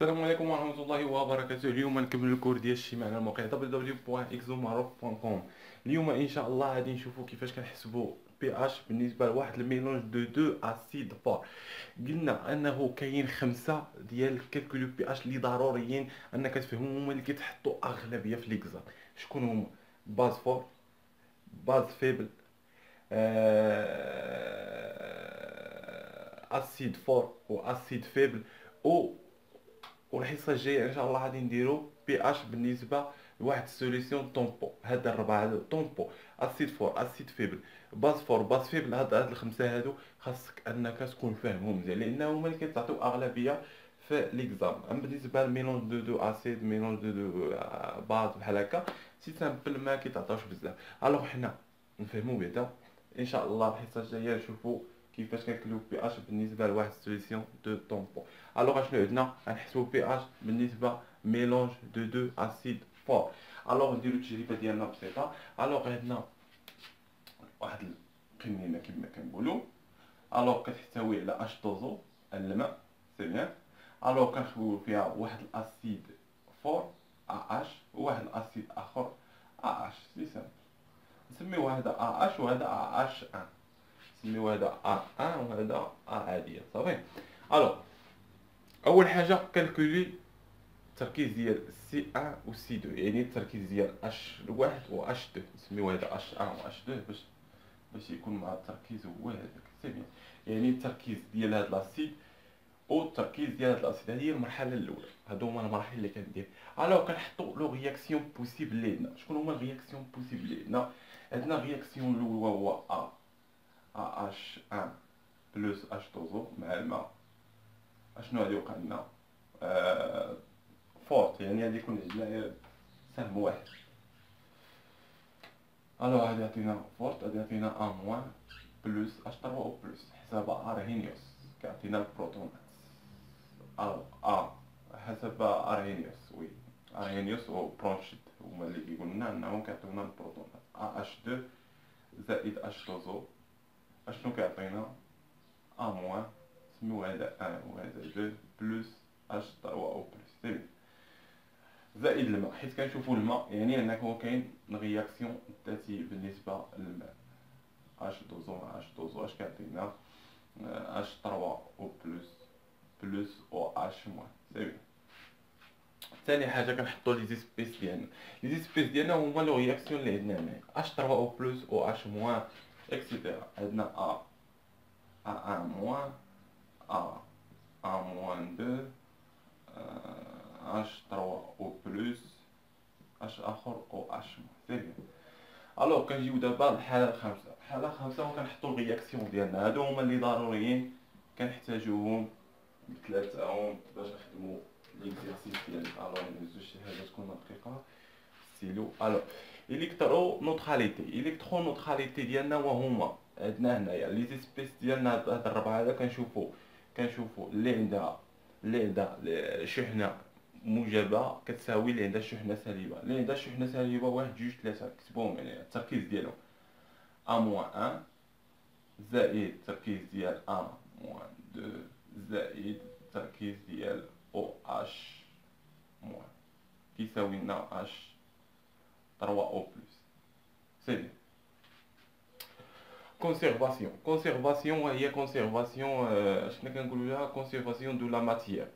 السلام عليكم ورحمة الله وبركاته. اليوم نكمل الكور ديال الشي مع الموقع www.exomaroc.com. اليوم ان شاء الله غادي نشوفوا كيفاش كنحسبوا بي اش بالنسبه لواحد الميلونج دو اسيد فور. قلنا انه كاين خمسه ديال الكالكولو بي اش اللي ضروريين انك تفهموا، هما اللي كيتحطوا اغلبيه في ليكزام. شكون هما؟ باز فور، باز فيبل، اسيد فور واسيد فيبل. والحصه الجايه ان شاء الله غادي نديرو بي اش بالنسبه لواحد السوليسيون طومبو. هاد الربعه هادو طومبو، اسيد فور، اسيد فيبل، باز فور، باز فيبل. هاد الخمسه هادو خاصك انك تكون فاهمهم مزيان، لان هما اللي كيتعطيو اغلبيه في ليكزام. اما بالنسبه للميلونج دو اسيد، ميلونج دو باز بحال هكا سي سامبل ما كيتعطاوش بزاف. الوغ حنا نفهمو بعدا ان شاء الله الحصه الجايه نشوفو كيفاش كنكتبو بي اش بالنسبه لواحد السوليسيون دو طومبو. الوغ اشنو عندنا؟ غنحسبو بي اش بالنسبه ميلونج دو اسيد فور. الوغ نديرو التجربه ديالنا بسيطه. الوغ عندنا واحد القنينه كما كنقولو، الوغ كتحتوي على اش دوزو الماء، سي بيان. الوغ كنخويو فيها واحد الاسيد فور ا اش وواحد الاسيد اخر ا اش، سي سامبل. نسميو هذا ا اش وهذا ا اش ان، نسميو هذا ا ان وهذا ا عاديه، صافي. الوغ اول حاجه كالكولي التركيز ديال سي 1 و سي 2، يعني التركيز ديال اش واحد و اش 2. نسميو هذا اش 1 و اش 2 باش يكون مع التركيز هو هذاك، سي بيان. يعني التركيز ديال هاد لاسيد او التركيز ديال هاد الاسيد، هذه هي المرحله الاولى. هادو هما المراحل اللي كندير. الوغ كنحطوا لو رياكسيون بوسيبل اللي عندنا. شكون هما الرياكسيون بوسيبل اللي عندنا؟ عندنا الرياكسيون الاولى هو ا اش 1 بلس اش دوزو مع الماء. اشنو غادي يوقع لنا؟ فورت، يعني غادي يكون عندنا سهم واحد. الوغ غادي يعطينا فورت، غادي يعطينا ا موان بلس اش 3 او بلس حسب ارهينيوس كيعطينا البروتونات. الوغ حسب ارهينيوس، وي ارهينيوس و برونشيت هما اللي كيقول لنا انهم كيعطيونا البروتونات. ا اش 2 زائد اش دوزو اشنو كيعطينا؟ ا موان، سميو هذا 1 وهذا 2 بلس اش 3 او بلس، سي زائد الماء، حيت كنشوفوا الماء يعني انك هو كاين رياكسيون ذاتيه بالنسبه للماء. اش دوزو مع اش دوزو اش كيعطينا؟ اش 3 او بلس او اش موان، سي بيان. ثاني حاجه كنحطوا لي زيسبيس ديالنا. لي زيسبيس ديالنا هما لو رياكسيون اللي عندنا هنا، اش 3 او بلس او اش موان اكسيتيرا. عندنا ا 1 موان، ا موان 2، اش 3 او بلس اش اخر او اش موان، سي بيان. الوغ كنجيو دابا للحاله الخامسه. الحاله الخامسه وكنحطوا الرياكسيون ديالنا. هادو هما اللي ضروريين كنحتاجوهم بثلاثاهم باش نخدموا ليكزارسيس ديالنا. الوغ ندوزو شي حاجه تكون دقيقه، ستيلو. الوغ الكترو نوتراليتي. الكترو نوتراليتي ديالنا وهما عندنا هنايا لي زيسبيس ديالنا. هاد الربعه هذا كنشوفوا اللي عندها شحنه موجبه كتساوي اللي عندها شحنه سالبه. اللي عندها شحنه سالبه واحد جوج ثلاثه كتبوهم، يعني التركيز ديالهم ا موان 1 زائد التركيز ديال ا موان 2 زائد التركيز ديال او اش موان كيساوي لنا اش 3 او بلس، سي بيان. كونسيرفاسيون وهي كونسيرفاسيون، شنو كنقولوا لها؟ كونسيرفاسيون دو لا ماتيير.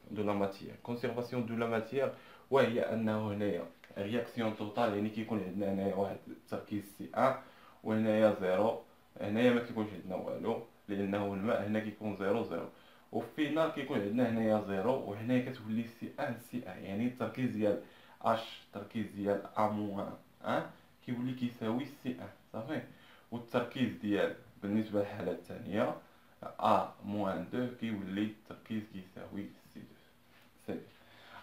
كونسيرفاسيون دو لا ماتيير وهي انه هنايا رياكسيون توتال، يعني كيكون عندنا هنايا واحد التركيز سي 1 وهنايا زيرو. هنايا ما كيكونش عندنا والو لانه الماء هنا كيكون زيرو زيرو، وفينا كيكون عندنا هنايا زيرو وهنايا كتولي سي 1 سي 1، يعني التركيز ديال اش، التركيز ديال ا موان 1 كيولي كيساوي سي 1، صافي. والتركيز ديال بالنسبه للحاله الثانيه ا موان 2 كيولي التركيز كيساوي سي 2، سي.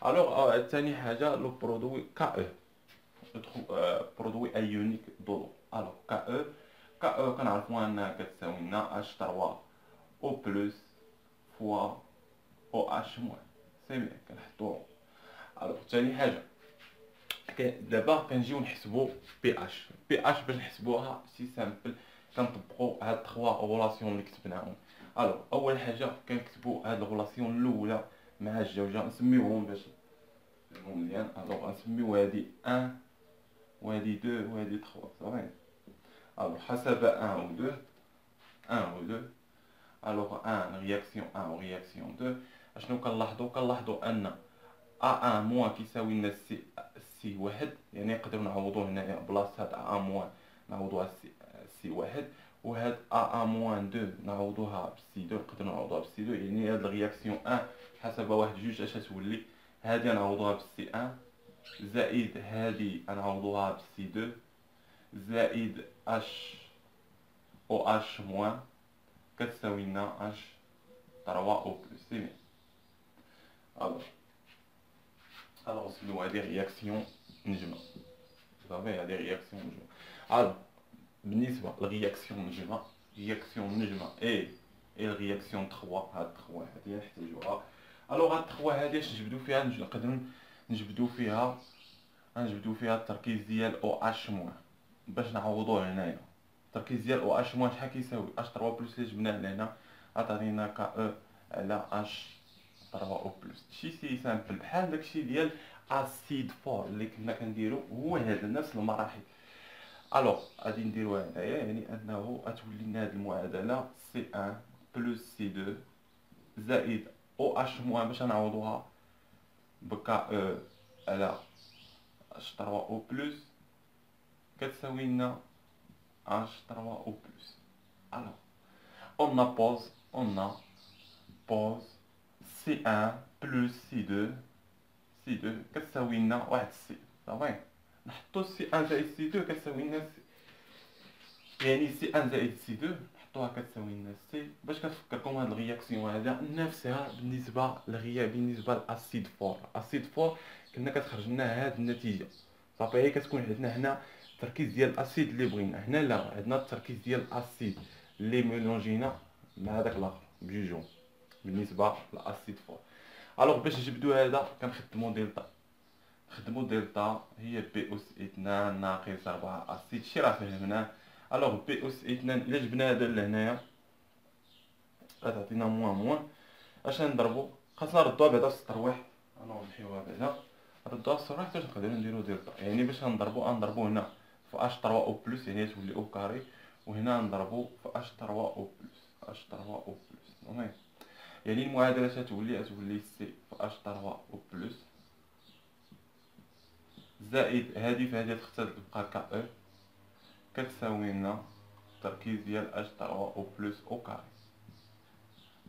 الوغ ثاني حاجه لو برودوي كا او، برودوي ايونيك دولو. الوغ كا او كنعرفوا انها كتساوي لنا اش 3 او بلس فوا او اش موان، سي بيان. كنحطو الوغ ثاني حاجه دابا كنجيو نحسبوا بي اش. بي اش باش نحسبوها سي سامبل، كنطبقوا هاد 3 غولاسيون اللي كتبناهم. الوغ اول حاجه كنكتبوا هاد الغولاسيون الاولى مع الجوجة نسميوهم باش نفهمو مزيان. الوغ نسميو هادي ان وهادي دو وهادي تخوا صافي. الوغ حسب ان و دو، ان و دو. الوغ ان رياكسيون ان و رياكسيون دو، اشنو كنلاحظو ان ا ان موان كيساوي لنا سي واحد، يعني نقدروا نعوضو هنايا بلاصه هاد ا موان نعوضوها سي واحد، وهاد ا موان دو نعوضوها بسي دو، نقدروا نعوضوها بسي دو. يعني هاد الرياكسيون ان حسب واحد جوج اش تولي، هادي نعوضوها بسي ان زائد هادي نعوضوها بسي دو زائد اش او اش موان كتساوي لنا اش 3 او بلس. سي بيان. الوغ نسميو هادي رياكسيون نجمة صافي. هادي رياكسيون نجمة. الوغ بالنسبة للرياكسيون نجمة، رياكسيون نجمة اي الرياكسيون تخوا، هاد تخوا هادي نحتاجوها. الوغ هاد تخوا هادي اش نجبدو فيها؟ نقدرو نجبدو فيها التركيز ديال او اش موان باش نعوضوه هنايا. التركيز ديال او اش موان شحال كيساوي؟ اش 3 بلس اللي جبناه لهنا عطاتينا ك او على اش 3 او بلس. شي سي سامبل بحال داكشي ديال اسيد فور اللي كنا كنديرو، هو هذا نفس المراحل. الوغ غادي نديروها هنايا، يعني انه غتولي لنا هاد المعادله سي ان بلس سي دو زائد او اش موان باش نعوضوها بكا او على اش 3 او بلس كتساوي لنا اش 3 او بلس. الوغ on a pose C1 plus C2 كتساوي لنا واحد سي صافي. نحطو C1 زائد C2 كتساوي لنا سي، يعني C1 زائد C2 نحطوها كتساوي لنا سي. باش كتفكركم هاد الرياكسيون هذا نفسها بالنسبة لاسيد فور. اسيد فور كنا كتخرج لنا هاد النتيجة صافي. هي كتكون عندنا هنا التركيز ديال الاسيد اللي بغينا، هنا لا، عندنا التركيز ديال الاسيد اللي ميلونجينا مع داك الاخر بجوجهم بالنسبه للاسيد فور. الوغ باش نجبدو هذا كنخدمو دلتا، هي بي اس 2 ناقص 4 اسيد، شي راه فهمناه. الوغ بي اس 2 الا جبنا هذا لهنايا غتعطينا موان اش نضربو؟ خاصنا نردوها بعدا في سطر واحد. نمحيوها بعدا نردوها في سطر واحد باش نقدرو نديرو دلتا. يعني باش نضربو هنا في اش 3 او بلس، يعني تولي او كاري، وهنا نضربو في اش 3 او بلس المهم. يعني المعادله تولي سي في اش 3 او بلس زائد هادي في هادي تختار تبقى ك او كتساوي لنا التركيز ديال اش 3 او بلس او كاري.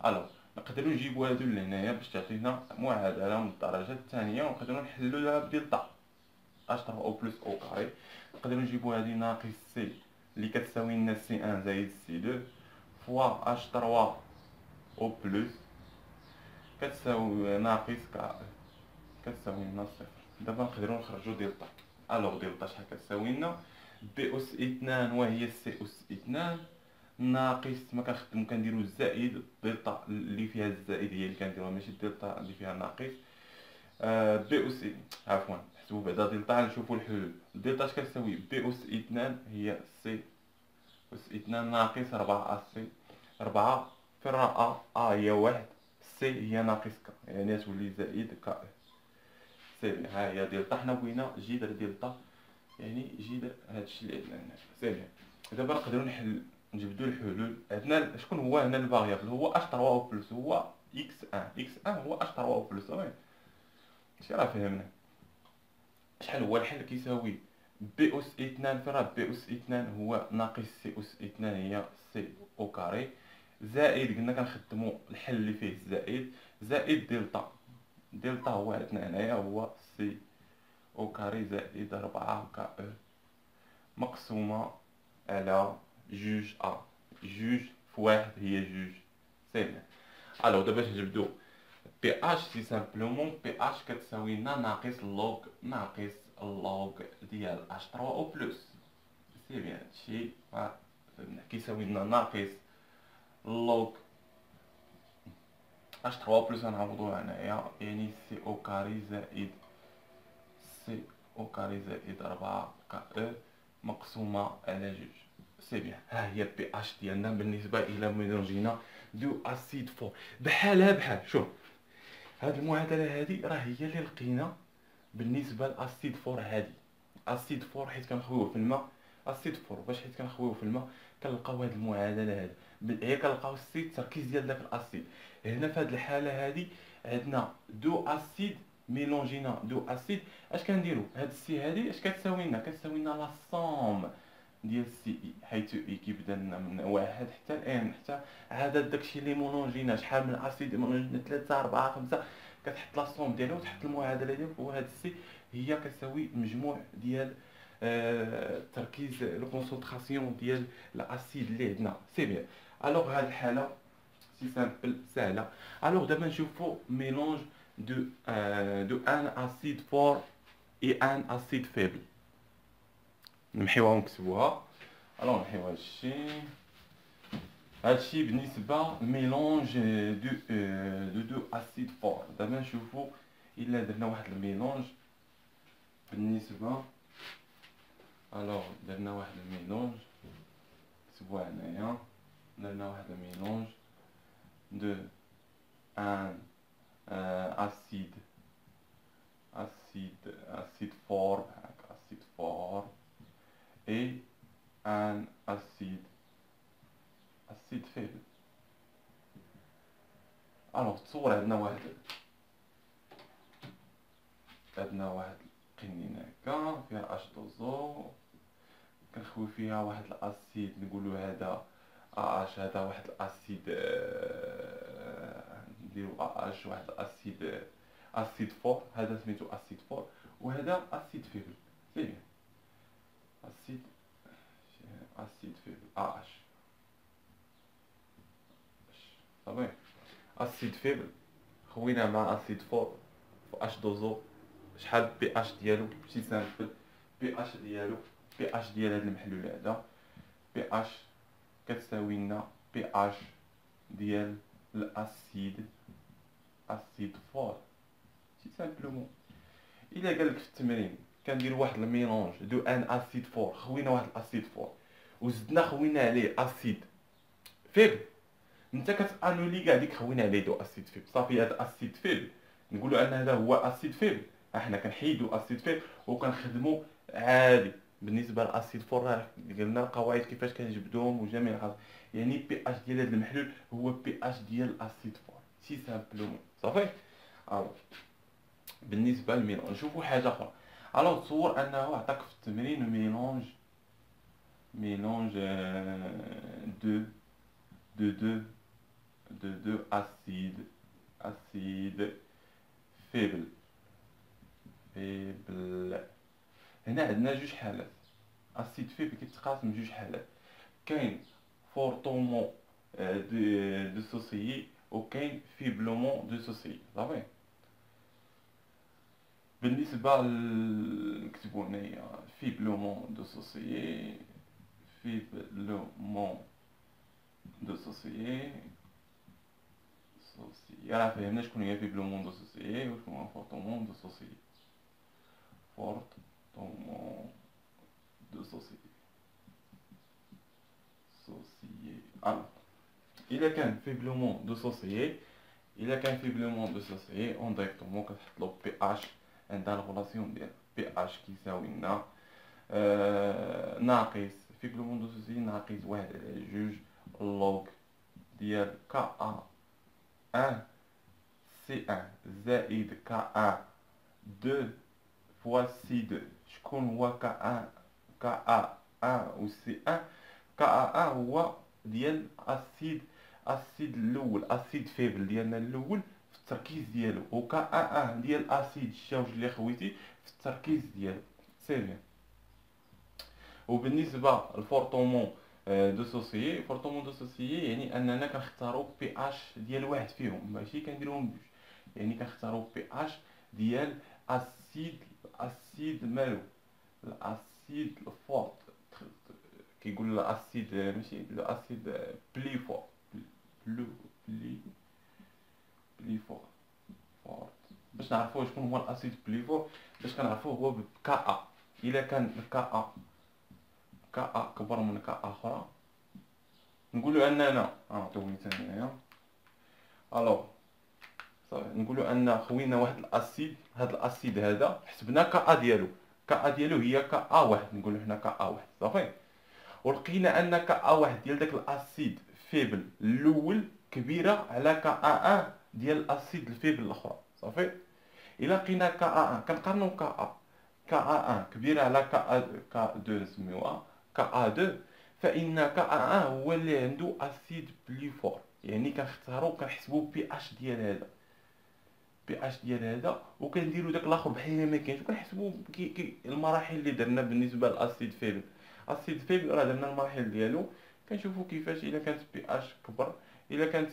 الوغ نقدروا نجيبوا هادو لهنايا باش تعطينا معادله من الدرجه الثانيه، ونقدروا نحلوها بدلتا اش 3 او بلس او كاري. نقدروا نجيبوا هادي ناقص سي اللي كتساوي لنا سي 1 زائد سي 2 فوا اش 3 او بلس كتساوي ناقص ك كتساوي لنا صفر. دابا نقدروا نخرجوا دلتا. الوغ دلتا شحال كتساوي لنا؟ بي اس 2 وهي سي اس 2 ناقص ما كنخدمو كنديرو الزائد، دلتا اللي فيها الزائد هي اللي كنديروها ماشي الدلتا اللي فيها ناقص. بي اس عفوا نحسبو بعدا دلتا نشوفو الحلول. دلتا اش كتساوي؟ بي اس 2 هي سي اس 2 ناقص 4 سي، 4 في الرا ا هي واحد، سي هي ناقص ك، يعني تولي زائد ك. سي ها هي دلتا، حنا بغينا جذر دلتا، يعني جذر هادشي اللي عندنا هنا. سي بيان. دابا نقدروا نجبدوا الحلول. عندنا شكون هو هنا الفاريابل؟ هو اش 3 او بلس، هو اكس 1 هو اش 3 او بلس صافي. شي راه فهمنا. شحال هو الحل؟ كيساوي بي اس 2 في راه بي اس 2 هو ناقص سي اس 2 هي سي او كاري زائد قلنا كنخدموا الحل اللي فيه الزائد زائد دلتا هو عندنا هنايا هو سي او كاري زائد 4 ك او مقسومة على جوج ا، جوج في واحد هي جوج. سي بيان. الوغ دابا باش نجبدو بي اش، سي سامبلومون بي اش كتساوي لنا ناقص اللوغ ديال اش 3 او بلس. سي بيان. هادشي فهمنا. كيساوي لنا ناقص اللوغ اش 3 او بلس غنعوضوها هنايا، يعني سي او كاري زائد سي او كاري زائد 4 ك او مقسومة على جوج. سي بيان. ها هي بي اش ديالنا بالنسبة الى ميلونجينا دو اسيد فور. بحال شوف هاد المعادله هادي راه هي اللي لقينا بالنسبه لاسيد فور هادي. اسيد فور حيت كنخويوه في الماء، اسيد فور باش حيت كنخويوه في الماء كنلقاو هاد المعادله هادي، هي كنلقاو السيد التركيز ديال داك الاسيد. هنا في هاد الحاله هادي عندنا دو اسيد ميلونجينا دو اسيد. اش كنديرو هاد السي هادي اش كتساوي لنا؟ كتساوي لنا لا صوم ديال سي اي، حيث اي كيبدا لنا من واحد حتى الان، حتى عدد داكشي اللي مونونجينا شحال من اسيد مونونجينا 3 4 5 كتحط لا صوم ديالها وتحط المعادله ديالك، وهاد السي هي كتساوي المجموع ديال التركيز لو كونسونطراسيون ديال الاسيد اللي عندنا. سي بيان. الوغ هاد الحاله سي سامبل سهله. الوغ دابا نشوفو ميلونج دو ان اسيد فور اي ان اسيد فيبل. نمحيوها ونكتبوها. الوغ نمحيو هادشي بالنسبه ميلونج دو اسيد فور. دابا نشوفو الا درنا واحد الميلونج بالنسبه. الوغ درنا واحد الميلونج، كتبوها هنايا. درنا واحد الميلونج دو ان اسيد فور، هاك اسيد فور اي ان اسيد فيبل. الوغ تصور عندنا واحد قنينه هكا فيها اش دوزو، كنخوي فيها واحد الاسيد نقولوا هذا اش، هذا واحد الاسيد نديرو اش واحد الاسيد اسيد فور، هذا سميتو اسيد فور وهذا اسيد فيبل. سي اسيد فيبل اش صافي. اسيد فيبل خوينا مع اسيد فور في اش دوزو، شحال بي اش ديالو؟ شي سامبل بي اش ديالو، بي اش ديال هذا المحلول هذا بي اش كتساوي لنا بي اش ديال الاسيد فور. سي سامبلومون الا قالك في التمرين كندير واحد الميلونج دو ان اسيد فور، خوينا واحد الاسيد فور وزدنا خوينا عليه اسيد فيبل، انت كتانولي كاع ديك خوينا عليه دو اسيد فيبل. صافي هذا اسيد فيبل نقولوا ان هذا هو اسيد فيبل، احنا كنحيدو اسيد فيبل وكنخدمو عادي. بالنسبه للاسيد فور راه قلنا القواعد كيفاش كنجبدوهم وجميع الحاجات، يعني بي اش ديال هذا المحلول هو بي اش ديال الاسيد فور. سي سامبلومون صافي. الو بالنسبه للميلونج نشوفوا حاجه اخرى. الو تصور انه عطاك في التمرين ميلونج دو دو دو دو اسيد فيبل. هنا عندنا جوج حالات. اسيد فيبل كيتقاسم جوج حالات، كاين فورتومون ديسوسيي وكاين فيبلومون ديسوسيي. صافي. بالنسبه نكتبو هنايا فيبلومون ديسوسيي، فيبلومون ديسوسيي راه فهمنا شكون هي فيبلومون ديسوسيي وشكون هو فورتومون ديسوسيي. فورتومون ديسوسيي الا كان فيبلومون ديسوسيي اون ديريكتومون كتحط له بي اش، عندها الغولاسيون ديال بي اش كيساوي لنا ناقص فيبلومون ديسوسيي ناقص 1/2 لوغ ديال كا ان سي ان زائد كا ان 2 فوا سي 2. شكون هو كا ان و سي ان؟ كا ان هو ديال اسيد الاول، اسيد فيبل ديالنا الاول في التركيز ديالو، و كا ان ديال اسيد الشوج اللي خويتي في التركيز ديالو. سي بيان. وبالنسبه للفورتومون ديسوسيي يعني اننا كنختاروا بي اش ديال واحد فيهم، ماشي كنديروهم بجوج، يعني كنختاروا بي اش ديال اسيد مالو الاسيد الفورت، كيقول الاسيد ماشي الاسيد بلي فورت، بلي فورت باش نعرفوا شكون هو الاسيد بلي فورت، باش كنعرفوه هو بكا ا. الا كان كا كبر من كا اخرى نقولوا اننا نعطيو مثال هنايا. الوغ صافي نقولوا ان خوينا واحد الاسيد، هذا الاسيد هذا حسبنا كا ديالو، كا ديالو هي كا واحد، نقولوا حنا كا واحد صافي. ولقينا ان كا واحد ديال داك الاسيد فيبل الاول كبيره على كا ان ديال الاسيد الفيبل الاخرى صافي. الا لقينا كا ان كنقارنوا كا ان كبيره على كا 2 نسميوها كا 2، فان كا ان هو اللي عنده اسيد بلي فور، يعني كنختاروا كنحسبوا بي اش ديال هذا، بي اش ديال هذا، وكنديروا داك الاخر بحال ما كاينش، وكنحسبوا المراحل اللي درنا بالنسبه للاسيد فيبل. اسيد فيبل راه درنا المراحل ديالو، كنشوفوا كيفاش الا كانت بي اش كبر، الا كانت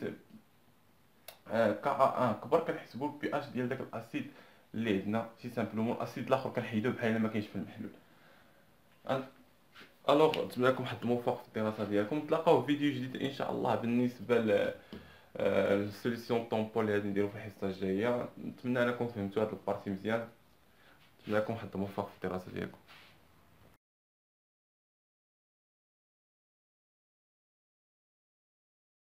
كا ان كبر كنحسبوا البي اش ديال داك الاسيد اللي عندنا سي سامبلومون. الاسيد الاخر كنحيدوه بحال ما كاينش في المحلول. الوغ نتمنى لكم حظ موفق في الدراسه ديالكم، نتلاقاو في فيديو جديد ان شاء الله بالنسبه السوليسيون طومبو اللي غادي نديرو في الحصه الجايه. نتمنى انكم فهمتوا هاد البارتي مزيان، نتمنى لكم حظ موفق في الدراسه ديالكم.